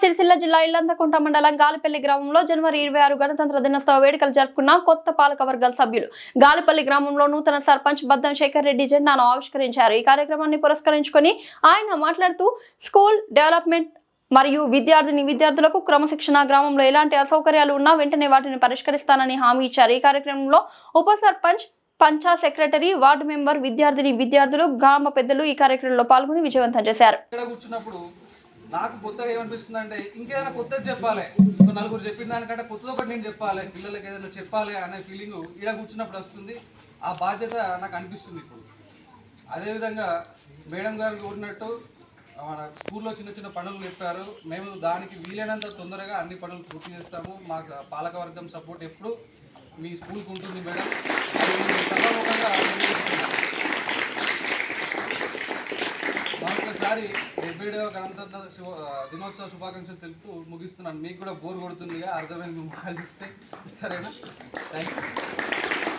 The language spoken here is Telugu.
సిరిసిల్ల జిల్లా ఇల్లంతకుంట మండలం గాలిపల్లి గ్రామంలో జనవరి 26 గణతంత్ర దినోత్సవ వేడుకలు జరుపుకున్న కొత్త పాలకవర్గాల సభ్యులు. గాలిపల్లి గ్రామంలో నూతన సర్పంచ్ బద్దం శేఖర్ రెడ్డి జెండాను ఆవిష్కరించారు. ఈ కార్యక్రమాన్ని పురస్కరించుకొని ఆయన మాట్లాడుతూ స్కూల్ డెవలప్మెంట్ మరియు విద్యార్థులకు క్రమశిక్షణ, గ్రామంలో ఎలాంటి అసౌకర్యాలు ఉన్నా వెంటనే వాటిని పరిష్కరిస్తానని హామీ ఇచ్చారు. ఈ కార్యక్రమంలో ఉప sarpanch, Panchayat secretary, ward member, విద్యార్థులు, గ్రామ పెద్దలు ఈ కార్యక్రమంలో పాల్గొని విజయవంతం చేశారు. నాకు కొత్తగా ఏమనిపిస్తుంది అంటే ఇంకేదైనా కొత్తది చెప్పాలి, నలుగురు చెప్పిన దానికంటే కొత్తది ఒకటి నేను చెప్పాలి, పిల్లలకి ఏదైనా చెప్పాలి అనే ఫీలింగ్ ఇక్కడ కూర్చున్నప్పుడు వస్తుంది. ఆ బాధ్యత నాకు అనిపిస్తుంది ఇప్పుడు. అదేవిధంగా మేడం గారు కోరినట్టు మన స్కూల్లో చిన్న చిన్న పనులు చెప్పారు. మేము దానికి వీలైనంత తొందరగా అన్ని పనులు పూర్తి చేస్తాము. మా పాలకవర్గం సపోర్ట్ ఎప్పుడు మీ స్కూల్కి ఉంటుంది మేడం. సభాముఖంగా మరొకసారి 77వ గణతంత్ర దినోత్సవ శుభాకాంక్షలు తెలుపుతూ ముగిస్తున్నాను. మీకు కూడా బోర్ కొడుతుందిగా అర్థమైంది ముఖాలు చూస్తే. సరేనా? Thank you.